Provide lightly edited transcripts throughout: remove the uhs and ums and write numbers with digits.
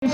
یہاں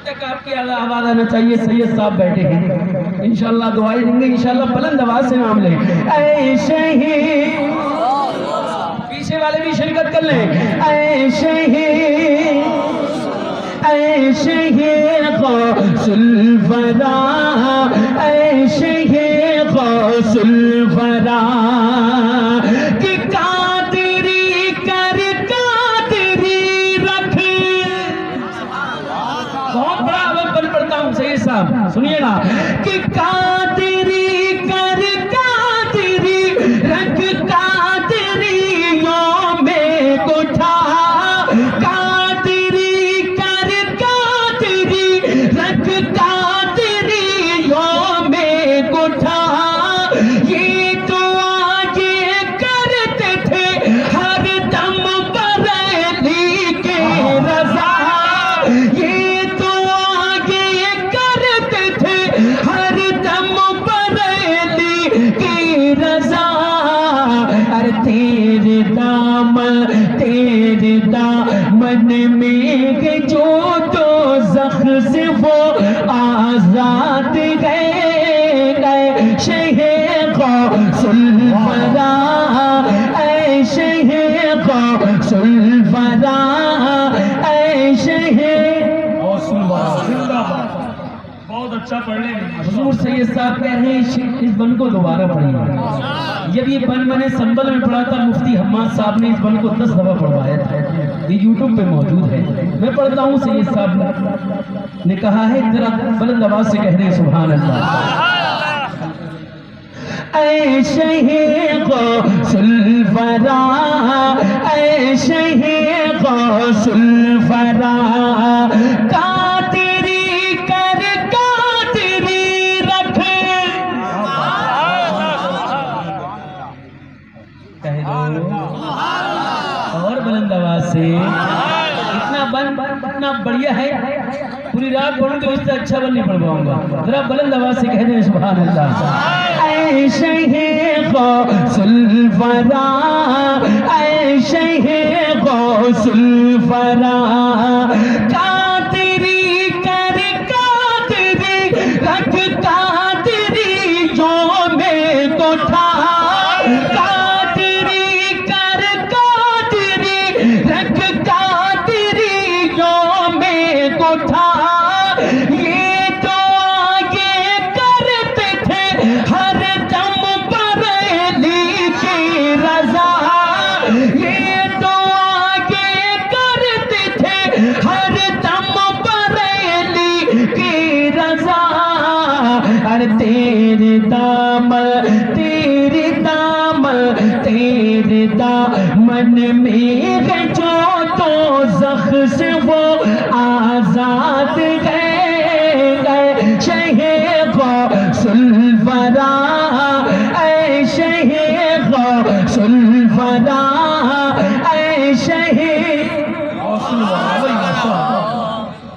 تک آپ کی آواز آنا چاہیے. سید صاحب بیٹھے ہیں, انشاءاللہ دعائیں دیں گے, انشاءاللہ بلند آواز سے نام لیں. اے شہید, پیچھے والے بھی شرکت کر لیں. اے شہید, اے شہید غوث الورا, اے شہید غوث الورا, کہ قادری کر قادری رکھ. بہت بڑا وقت پڑھتا ہوں سید صاحب, سنیے نا. کہ قادری کر قادری رکھ, قادریوں میں اٹھا. قادری کر قادری رکھ, قادریوں میں اٹھا. یہ دعا یہ کرتے تھے ہر دم بریلی کے رضا. یہ دعا یہ کرتے تھے ہر دم بریلی کی رضا. ارے تیرے دامن میں جو دوزخ سے وہ آزاد گئے. شہید غوث الورا, اے شہید غوث الورا, اے شہید غوث الورا. بہت اچھا پڑھ لیں. حضور سید صاحب کہہ رہے ہیں اس بن کو دوبارہ پڑھیں. جب یہ بن میں نے سنبل میں پڑھا تھا, مفتی حماد صاحب نے اس بن کو 10 دفعہ پڑھوایا تھا. یہ یوٹیوب پہ موجود ہے, میں پڑھتا ہوں. سید صاحب نے کہا ہے, ذرا بلند آواز سے کہہ دیں سبحان اللہ. اے شہید غوث الورا, اے شہید غوث الورا, قادری کر قادری رکھ. اور بلند آواز سے. اتنا بڑھیا ہے, پوری رات پڑھوں تو اس سے اچھا بن نہیں پڑھ پاؤں گا. ذرا بلند آواز سے کہہ دیں سبحان اللہ. اے شہید غوث الورا, اے شہید غوث الورا, قادری کر قادری رکھ, قادریوں میں اٹھا. قادری کر قادری رکھ, قادریوں میں اٹھا. یہ دعا یہ کرتے تھے ہر دم بریلی کی رضا. یہ دعا یہ کرتے تھے ہر دم بریلی کی رضا. ارے تیرے دامن میں جو دوزخ سے وہ آزاد گئے. شہید غوث الورا, اے شہید غوث الورا, اے شہید غوث الورا.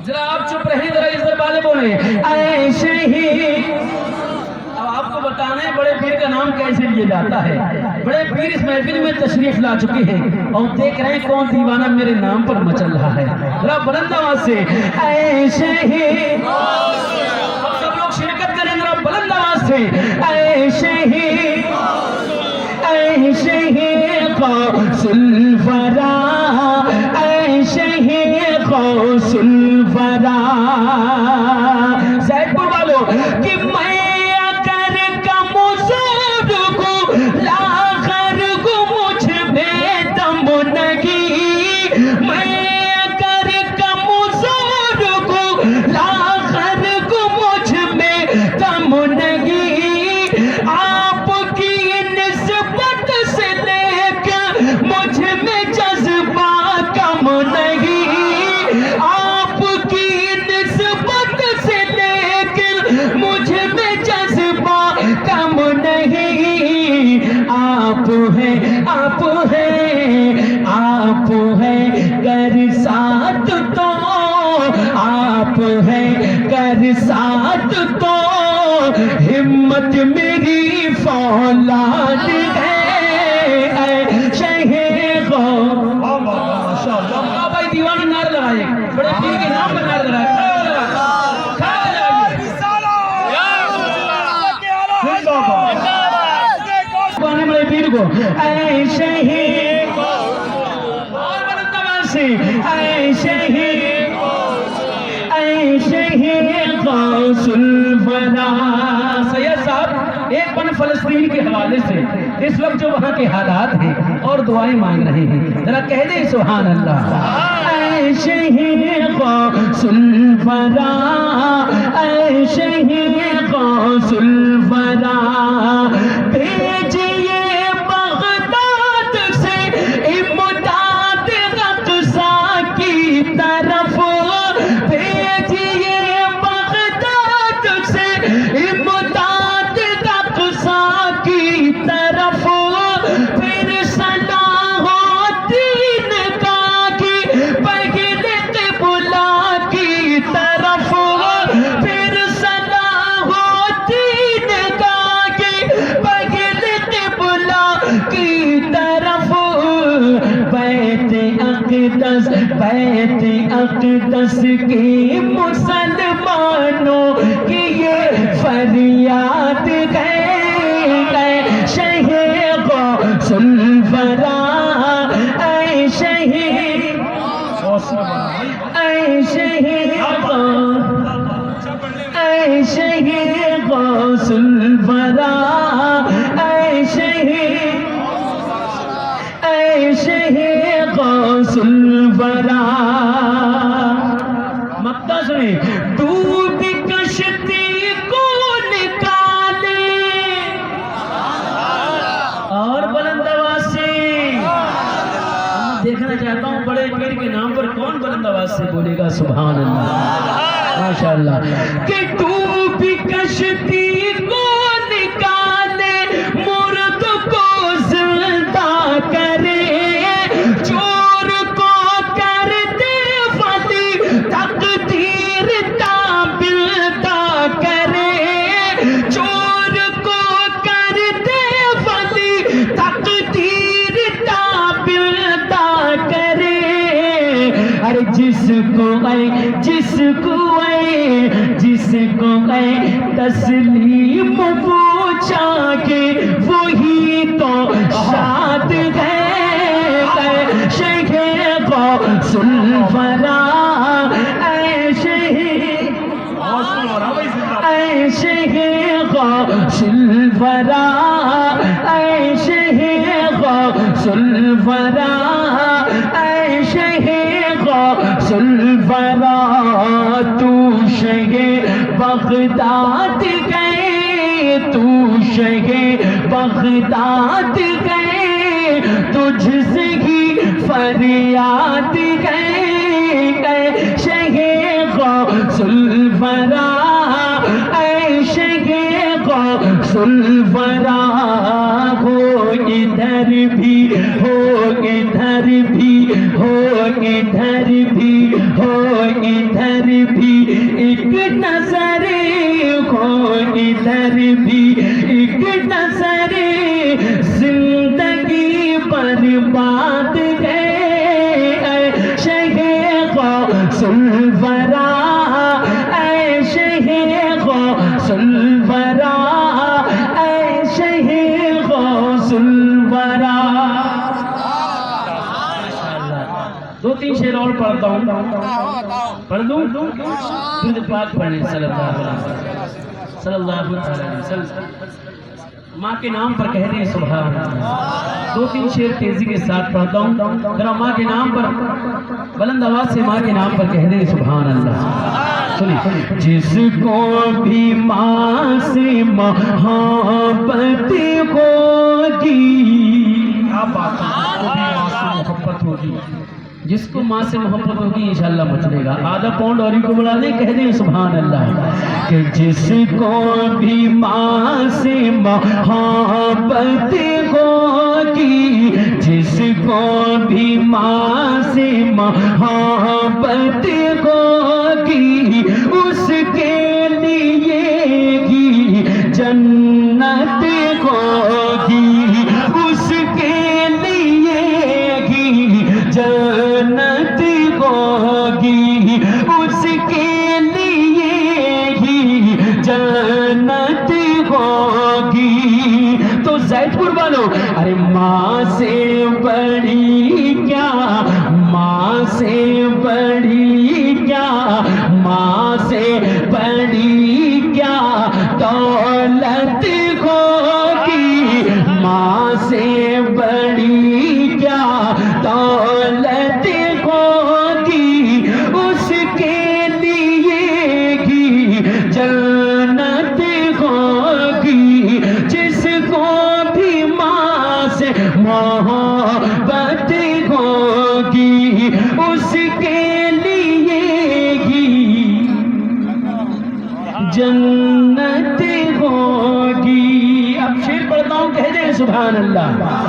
ذرا آپ چپ رہیں, ذرا اس دربارے بولیں. اے شہید. اب آپ کو بتانا ہے بڑے پیر کا نام کیسے لیا جاتا ہے. بڑے پیر اس محفل میں تشریف لا چکے ہیں اور دیکھ رہے ہیں کون دیوانہ میرے نام پر مچل رہا ہے. ذرا بلند آواز سے اے شہید. اب سب لوگ شرکت کریں, ذرا بلند آواز سے اے شہید, اے شہید غوث الورا, اے شہید غوث الورا. زید پور والو کہ میں آپ ہیں گر ساتھ تو, آپ ہیں گر ساتھ تو, ہمت میری فولاد ہے. اے شہید غوث دیوانہ نعرہ لگائے، بڑے پیر کے نام پر نعرہ لگائے. بڑے پیر کو اے شہید اور بلند آواز سے اے شہید اے شہید غوث الورا. سید صاحب ایک پن فلسطین کے حوالے سے اس وقت جو وہاں کے حالات ہیں اور دعائیں مانگ رہے ہیں، ذرا کہہ دیں سبحان اللہ. اے شہید غوث الورا اے شہید غوث الورا بھیجیے بغداد سے امداد اقصی کی طرف، بھیجیے بغداد سے امداد اقصی کی طرف، پھر صلاح الدین کا کی پہل قبلہ کی طرف، پھر صلاح الدین کا کی پہل قبلہ کی طرف. بیت اقدس کی مسلمانوں کی یہ فریاد ہے، شہید غوث الورا اے شہید اے شہید اے شہید غوث الورا اے شہید اے شہید غوث الورا. مکہ سنیں ڈوب کشتی کو نکالے اور بلند آواز سے دیکھنا چاہتا ہوں بڑے پیر کے نام پر کون بلند آواز سے بولے گا سبحان اللہ ماشاءاللہ. کہ ڈوب کشتی کو نکالے مرد کو زندہ کرے چور کو کر دے ولی تقدیر تابلدہ کرے چور کو کر دے ولی تقدیر تابلدہ کرے. ارے جس کو تسلیم پوچھا کہ وہی تو شاد ہے، شہید غوث الورا اے شہید اے شہید غوث الورا اے شہید غوث الورا اے شہید غوث الورا. تو شہید بغداد گئے تو شہید بغداد گئے تجھ سے ہی فریاد گئے، شہید غوث الورا اے شہید غوث الورا. ہو ادھر بھی ہو ادھر بھی ہو ادھر بھی ہو ادھر بھی ایک نظر ہو ادھر بھی ایک نظر زندگی برباد ہے، شہید غوث الورا اے شہید غوث الورا اے شہید غوث الورا. دو تین شعر اور پڑھتا ہوں، پڑھ دوں درود پاک پڑھیں صلی اللہ علیہ وسلم. ماں کے نام پر کہہ رہے ہیں سبحان اللہ. دو تین شعر تیزی کے ساتھ پڑھتا ہوں، ذرا ماں کے نام پر بلند آواز سے ماں کے نام پر کہہ رہے ہیں سبحان اللہ. سنیں جس کو بھی ماں سے محبت ہوگی، محبت ہوگی جس کو ماں سے محبت ہوگی انشاءاللہ مچلے گا. آدھا پاؤنڈ اور کو بڑھا دیں، کہہ دیں سبحان اللہ. کہ جس کو بھی ماں سے محبت ہوگی، جس کو بھی ماں سے محبت ہوگی، اس کے لیے ہی جنت ہوگی، اس کے لیے ہی جنت ہوگی اس کے لیے ہی جنت ہوگی. تو زید پور والوں ارے ماں سے بڑی کیا، ماں سے بڑی کیا، ماں سے بڑی کیا دولت ہوگی، ماں سے بڑی کیا دولت ہوگی اس کے لیے ہی جنت ہوگی. جس کو بھی ماں سے محبت ہوگی اس کے لیے ہی جنت ہوگی. اب شعر پڑھتا ہوں، کہہ دیں سبحان اللہ.